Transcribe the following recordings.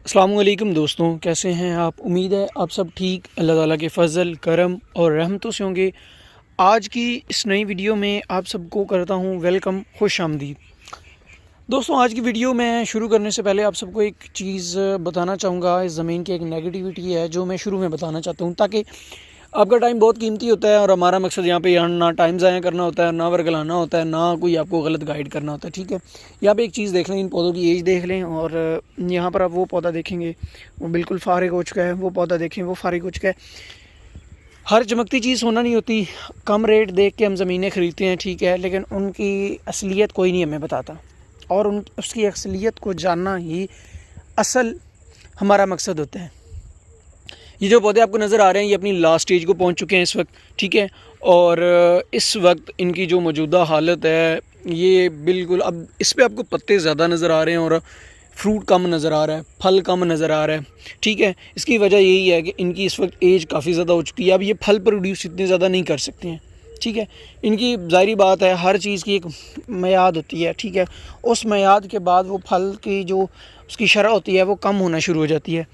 अस्सलामुअलैकुम दोस्तों, कैसे हैं आप। उम्मीद है आप सब ठीक, अल्लाह ताला के फ़ज़ल करम और रहमतों से होंगे। आज की इस नई वीडियो में आप सबको करता हूं वेलकम, खुश आमदीद। दोस्तों, आज की वीडियो में शुरू करने से पहले आप सबको एक चीज़ बताना चाहूँगा। इस ज़मीन की एक नेगेटिविटी है जो मैं शुरू में बताना चाहता हूँ, ताकि आपका टाइम बहुत कीमती होता है और हमारा मकसद यहाँ पे ना टाइम ज़ाया करना होता है, ना वर्गलाना होता है, ना कोई आपको गलत गाइड करना होता है। ठीक है, यहाँ पे एक चीज़ देख लें, इन पौधों की एज देख लें और यहाँ पर आप वो पौधा देखेंगे वो बिल्कुल फारिग हो चुका है, वो पौधा देखें वो फारिग हो चुका है। हर चमकती चीज़ होना नहीं होती। कम रेट देख के हम ज़मीनें ख़रीदते हैं, ठीक है, लेकिन उनकी असलियत कोई नहीं हमें बताता और उसकी असलियत को जानना ही असल हमारा मकसद होता है। ये जो पौधे आपको नज़र आ रहे हैं ये अपनी लास्ट स्टेज को पहुंच चुके हैं इस वक्त, ठीक है, और इस वक्त इनकी जो मौजूदा हालत है ये बिल्कुल, अब इस पे आपको पत्ते ज़्यादा नज़र आ रहे हैं और फ्रूट कम नज़र आ रहा है, फल कम नज़र आ रहा है। ठीक है, इसकी वजह यही है कि इनकी इस वक्त एज काफ़ी ज़्यादा हो चुकी है। अब ये फल प्रोड्यूस इतने ज़्यादा नहीं कर सकते हैं। ठीक है, इनकी ज़ाहिरी बात है, हर चीज़ की एक मियाद होती है। ठीक है, उस मियाद के बाद वो फल की जो उसकी शरह होती है वो कम होना शुरू हो जाती है।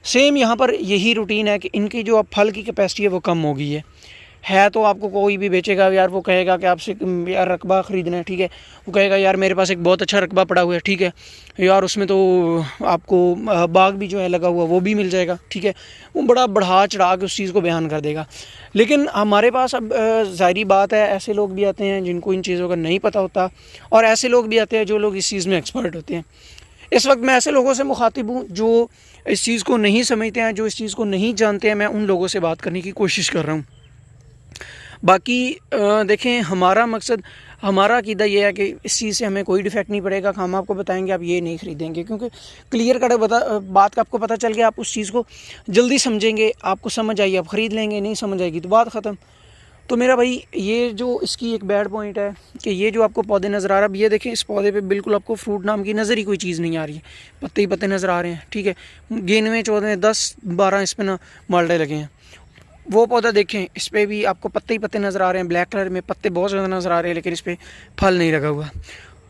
सेम यहाँ पर यही रूटीन है कि इनकी जो अब फल की कैपेसिटी है वो कम हो गई है। तो आपको कोई भी बेचेगा यार, वो कहेगा कि आपसे यार रकबा ख़रीदना है, ठीक है, वो कहेगा यार मेरे पास एक बहुत अच्छा रकबा पड़ा हुआ है, ठीक है यार, उसमें तो आपको बाग भी जो है लगा हुआ वो भी मिल जाएगा। ठीक है, वो बड़ा बढ़ा चढ़ा के उस चीज़ को बयान कर देगा। लेकिन हमारे पास अब ज़ाहिरी बात है, ऐसे लोग भी आते हैं जिनको इन चीज़ों का नहीं पता होता और ऐसे लोग भी आते हैं जो लोग इस चीज़ में एक्सपर्ट होते हैं। इस वक्त मैं ऐसे लोगों से मुखातिब हूँ जो इस चीज़ को नहीं समझते हैं, जो इस चीज़ को नहीं जानते हैं। मैं उन लोगों से बात करने की कोशिश कर रहा हूँ। बाकी देखें, हमारा मकसद, हमारा अक़ीदा ये है कि इस चीज़ से हमें कोई डिफेक्ट नहीं पड़ेगा। हम आपको बताएंगे आप ये नहीं ख़रीदेंगे, क्योंकि क्लियर कट बात का आपको पता चल गया, आप उस चीज़ को जल्दी समझेंगे, आपको समझ आई आप ख़रीद लेंगे, नहीं समझ आएगी तो बात ख़त्म। तो मेरा भाई, ये जो इसकी एक बैड पॉइंट है कि ये जो आपको पौधे नज़र आ रहा है, अब ये देखें, इस पौधे पे बिल्कुल आपको फ्रूट नाम की नज़र ही कोई चीज़ नहीं आ रही है, पत्ते ही पत्ते नज़र आ रहे हैं। ठीक है, 11वें 14वें 10-12 इस पर ना माल्टे लगे हैं। वो पौधा देखें, इस पर भी आपको पत्ते ही पत्ते नज़र आ रहे हैं, ब्लैक कलर में पत्ते बहुत ज़्यादा नज़र आ रहे हैं, लेकिन इस पर फल नहीं लगा हुआ।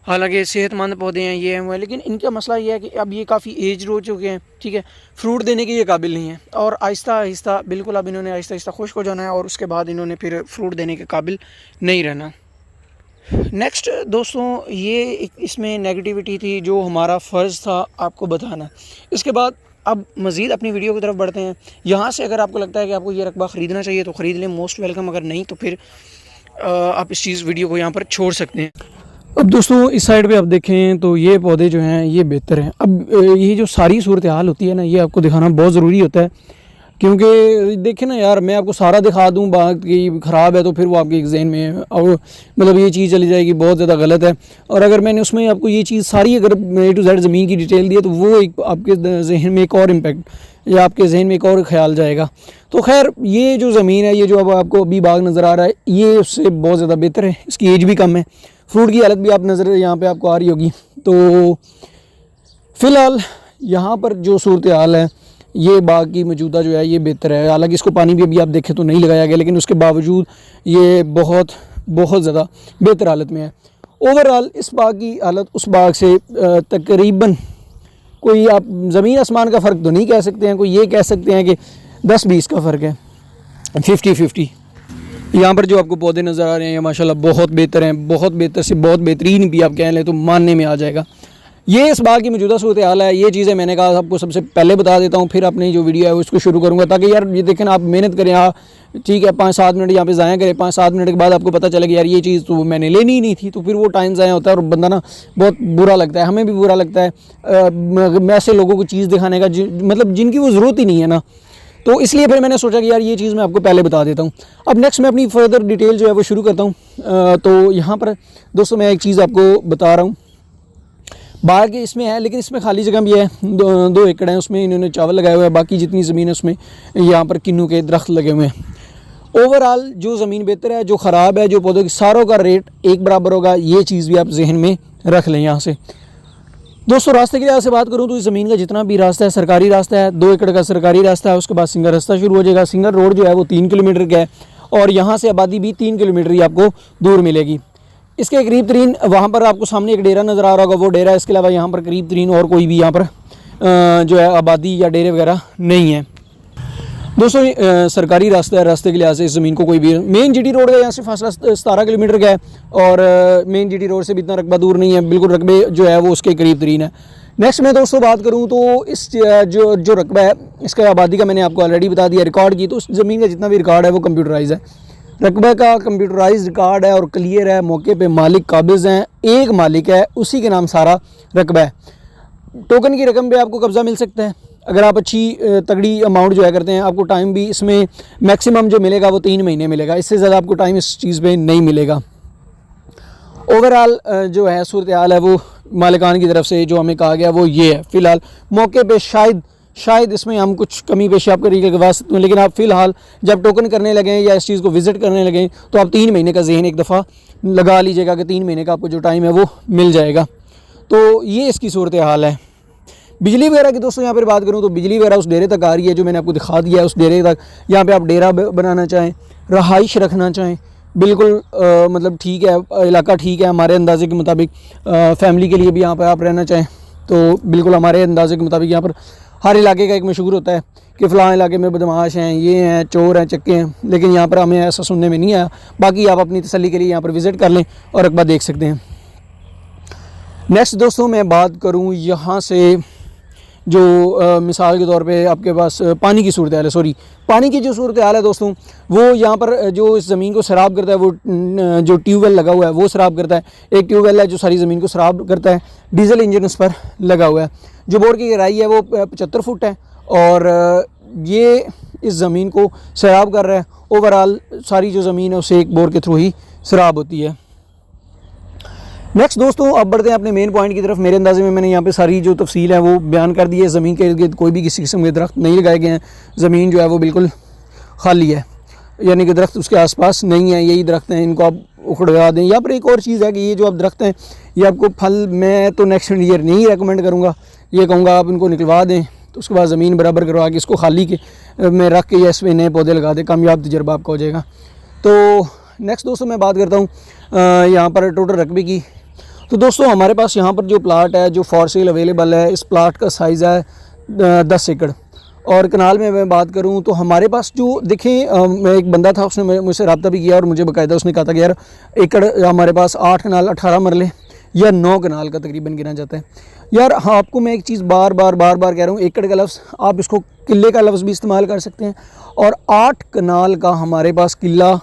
हालांकि सेहतमंद पौधे हैं, ये हैं वो है, लेकिन इनका मसला ये है कि अब ये काफ़ी एज हो चुके हैं। ठीक है, फ्रूट देने के ये काबिल नहीं है और आहिस्ता आहिस्ता बिल्कुल अब इन्होंने आहिस्ता आहिस्ता खुश्क हो जाना है और उसके बाद इन्होंने फिर फ्रूट देने के काबिल नहीं रहना। नेक्स्ट दोस्तों, ये इसमें नेगेटिविटी थी जो हमारा फ़र्ज़ था आपको बताना। इसके बाद अब मज़ीद अपनी वीडियो की तरफ बढ़ते हैं। यहाँ से अगर आपको लगता है कि आपको ये रकबा ख़रीदना चाहिए तो ख़रीद लें, मोस्ट वेलकम। अगर नहीं तो फिर आप इस चीज़ वीडियो को यहाँ पर छोड़ सकते हैं। अब दोस्तों, इस साइड पे आप देखें तो ये पौधे जो हैं ये बेहतर हैं। अब ये जो सारी सूरत हाल होती है ना, ये आपको दिखाना बहुत ज़रूरी होता है, क्योंकि देखें ना यार, मैं आपको सारा दिखा दूं बात की ख़राब है तो फिर वो आपके एक जहन में और मतलब ये चीज़ चली जाएगी बहुत ज़्यादा गलत है। और अगर मैंने उसमें आपको ये चीज़ सारी अगर A to Z ज़मीन की डिटेल दी है तो वो एक आपके जहन में एक और इम्पेक्ट या आपके जहन में एक और ख्याल जाएगा। तो खैर, ये जो ज़मीन है, ये जो अब आपको अभी बाग नज़र आ रहा है, ये उससे बहुत ज़्यादा बेहतर है। इसकी एज भी कम है, फ्रूट की हालत भी आप नज़र यहाँ पे आपको आ रही होगी। तो फ़िलहाल यहाँ पर जो सूरत हाल है, ये बाग की मौजूदा जो है ये बेहतर है। हालांकि इसको पानी भी अभी आप देखें तो नहीं लगाया गया, लेकिन उसके बावजूद ये बहुत बहुत ज़्यादा बेहतर हालत में है। ओवरऑल इस बाग की हालत उस बाग से तकरीबन कोई आप ज़मीन आसमान का फ़र्क तो नहीं कह सकते हैं, कोई ये कह सकते हैं कि 10-20 का फ़र्क है, 50-50। यहाँ पर जो आपको पौधे नज़र आ रहे हैं माशाल्लाह बहुत बेहतर हैं, बहुत बेहतर से बहुत बेहतरीन भी आप कह लें तो मानने में आ जाएगा। ये इस बाग की मौजूदा सूरत हाल है। ये चीज़ें मैंने कहा आपको सबसे पहले बता देता हूँ, फिर अपनी जो वीडियो है उसको शुरू करूँगा, ताकि यार ये देखें आप मेहनत करें, हाँ ठीक है, 5-7 मिनट यहाँ पे ज़ाया करें, 5-7 मिनट के बाद आपको पता चलेगा यार ये चीज़ तो मैंने लेनी ही नहीं थी, तो फिर वो टाइम ज़ाया होता है और बंदा ना बहुत बुरा लगता है, हमें भी बुरा लगता है ऐसे लोगों को चीज़ दिखाने का मतलब जिनकी वो ज़रूरत ही नहीं है ना। तो इसलिए फिर मैंने सोचा कि यार ये चीज़ मैं आपको पहले बता देता हूँ। अब नेक्स्ट मैं अपनी फर्दर डिटेल जो है वो शुरू करता हूँ। तो यहाँ पर दोस्तों मैं एक चीज़ आपको बता रहा हूँ, बाग इसमें है लेकिन इसमें खाली जगह भी है, 2 एकड़ है, उसमें इन्होंने चावल लगाए हुए हैं, बाकी जितनी ज़मीन है उसमें यहाँ पर किन्नू के दरख्त लगे हुए हैं। ओवरऑल जो ज़मीन बेहतर है, जो ख़राब है, जो पौधों की सारों का रेट एक बराबर होगा, ये चीज़ भी आप जहन में रख लें। यहाँ से दोस्तों रास्ते की लिहाज से बात करूँ तो इस ज़मीन का जितना भी रास्ता है सरकारी रास्ता है, 2 एकड़ का सरकारी रास्ता है, उसके बाद सिंगल रास्ता शुरू हो जाएगा। सिंगल रोड जो है वो 3 किलोमीटर का है और यहाँ से आबादी भी 3 किलोमीटर ही आपको दूर मिलेगी। इसके करीब तरीन वहाँ पर आपको सामने एक डेरा नज़र आ रहा होगा, वो डेरा, इसके अलावा यहाँ पर करीब तरीन और कोई भी यहाँ पर जो है आबादी या डेरे वगैरह नहीं है। दोस्तों सरकारी रास्ता है, रास्ते के लिहाज से इस ज़मीन को कोई भी मेन जीटी रोड का यहाँ से फासला 17 किलोमीटर का है और मेन जीटी रोड से भी इतना रकबा दूर नहीं है, बिल्कुल रकबे जो है वो उसके करीब तरीन है। नेक्स्ट मैं दोस्तों बात करूँ तो इस जो रकबा है इसका आबादी का मैंने आपको ऑलरेडी बता दिया, रिकॉर्ड की, तो उस ज़मीन का जितना भी रिकॉर्ड है वो कंप्यूटराइज है। रकबे का कंप्यूटराइज रिकॉर्ड है और क्लियर है, मौके पे मालिक काबिज़ हैं, एक मालिक है, उसी के नाम सारा रकबा है। टोकन की रकम पे आपको कब्ज़ा मिल सकता है अगर आप अच्छी तगड़ी अमाउंट जो है करते हैं। आपको टाइम भी इसमें मैक्सिमम जो मिलेगा वो 3 महीने मिलेगा, इससे ज़्यादा आपको टाइम इस चीज़ पे नहीं मिलेगा। ओवरऑल जो है सूरत हाल है वो मालिकान की तरफ से जो हमें कहा गया वो ये है। फ़िलहाल मौके पे शायद इसमें हम कुछ कमी पेशी आप करिए करवा सकते हैं, लेकिन आप फ़िलहाल जब टोकन करने लगें या इस चीज़ को विज़िट करने लगें तो आप 3 महीने का ज़हन एक दफ़ा लगा लीजिएगा कि 3 महीने का आपको जो टाइम है वो मिल जाएगा। तो ये इसकी सूरत हाल है। बिजली वगैरह की दोस्तों यहाँ पर बात करूँ तो बिजली वगैरह उस डेरे तक आ रही है जो मैंने आपको दिखा दिया है, उस डेरे तक। यहाँ पे आप डेरा बनाना चाहें, रहाइश रखना चाहें, बिल्कुल मतलब ठीक है, इलाका ठीक है हमारे अंदाजे के मुताबिक। फैमिली के लिए भी यहाँ पर आप रहना चाहें तो बिल्कुल हमारे अंदाजे के मुताबिक। यहाँ पर हर इलाके का एक मशहूर होता है कि फ़लाँ इलाके में बदमाश हैं, ये हैं, चोर हैं, चक्के हैं, लेकिन यहाँ पर हमें ऐसा सुनने में नहीं आया। बाकी आप अपनी तसल्ली के लिए यहाँ पर विज़िट कर लें और रकबा देख सकते हैं। नेक्स्ट दोस्तों मैं बात करूँ यहाँ से जो मिसाल के तौर पे आपके पास पानी की सूरत हाल है, सॉरी पानी की जो सूरत हाल है दोस्तों, वो यहाँ पर जो इस ज़मीन को सराब करता है वो जो ट्यूबवेल लगा हुआ है वो सराब करता है। एक ट्यूबवेल है जो सारी ज़मीन को सराब करता है, डीजल इंजन उस पर लगा हुआ है। जो बोर की गहराई है वो 75 फुट है और ये इस ज़मीन को सराब कर रहा है। ओवरऑल सारी जो ज़मीन है उसे एक बोर के थ्रू ही सराब होती है। नेक्स्ट दोस्तों अब बढ़ते हैं अपने मेन पॉइंट की तरफ। मेरे अंदाजे में मैंने यहाँ पे सारी जो तफसील है वो बयान कर दी है। ज़मीन के इर्द-गिर्द कोई भी किसी किस्म के दरख्त नहीं लगाए गए हैं, ज़मीन जो है वो बिल्कुल खाली है, यानी कि दरख्त उसके आसपास नहीं है, यही दरख्त हैं, इनको आप उखड़वा दें। यहाँ पर एक और चीज़ है कि ये जो आप दरख्त हैं ये आपको फल मैं तो नेक्स्ट ईयर नहीं रेकमेंड करूँगा, ये कहूँगा आप इनको निकलवा दें, तो उसके बाद ज़मीन बराबर करवा के इसको खाली के में रख के या इसमें नए पौधे लगा दें, कामयाब तजर्बा आपका हो जाएगा। तो नेक्स्ट दोस्तों मैं बात करता हूँ यहाँ पर टोटल रकबे की। तो दोस्तों हमारे पास यहाँ पर जो प्लाट है जो फॉर सेल अवेलेबल है, इस प्लाट का साइज़ है 10 एकड़। और कनाल में मैं बात करूँ तो हमारे पास जो देखें एक बंदा था उसने मुझसे रब्ता भी किया और मुझे बाकायदा उसने कहा था कि यार एकड़ हमारे पास 8 कनाल 18 मरले या 9 कनाल का तकरीबन गिना जाता है। यार हाँ, आपको मैं एक चीज़ बार बार कह रहा हूँ, एकड़ का लफ्ज़ आप इसको किले का लफ्ज़ भी इस्तेमाल कर सकते हैं और 8 कनाल का हमारे पास किला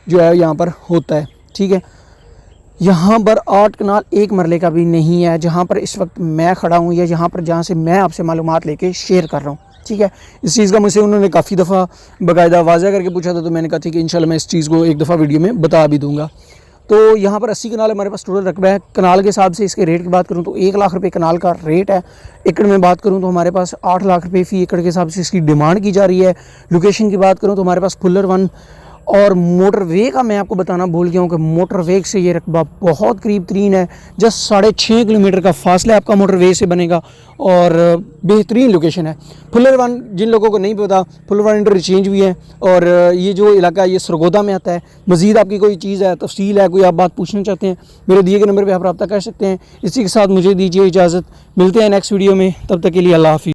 जो है यहाँ पर होता है। ठीक है, यहाँ पर 8 कनाल 1 मरले का भी नहीं है जहाँ पर इस वक्त मैं खड़ा हूँ या यहाँ पर जहाँ से मैं आपसे मालूमात लेके शेयर कर रहा हूँ। ठीक है, इस चीज़ का मुझसे उन्होंने काफ़ी दफ़ा बाकायदा वाज़ा करके पूछा था, तो मैंने कहा ठीक है इंशाल्लाह मैं इस चीज़ को एक दफ़ा वीडियो में बता भी दूँगा। तो यहाँ पर 80 कनाल हमारे पास टोटल रकबा है। कनाल के हिसाब से इसके रेट की बात करूँ तो 1 लाख रुपये कनाल का रेट है। एकड़ में बात करूँ तो हमारे पास 8 लाख रुपये फ़ी एकड़ के हिसाब से इसकी डिमांड की जा रही है। लोकेशन की बात करूँ तो हमारे पास फुलर 1 और मोटरवे का मैं आपको बताना भूल गया हूँ कि मोटरवे से ये रकबा बहुत करीब तरीन है। जस्ट 6.5 किलोमीटर का फासला आपका मोटरवे से बनेगा और बेहतरीन लोकेशन है। फुलर 1 जिन लोगों को नहीं पता, फुलर 1 इंटरचेंज भी है और ये जो इलाका है ये सरगोदा में आता है। मज़ीद आपकी कोई चीज़ है, तफसील है, कोई आप बात पूछना चाहते हैं, मेरे दिए गए नंबर पर आप रब्ता कर सकते हैं। इसी के साथ मुझे दीजिए इजाज़त, मिलते हैं नेक्स्ट वीडियो में, तब तक के लिए अल्लाह हाफ़िज़।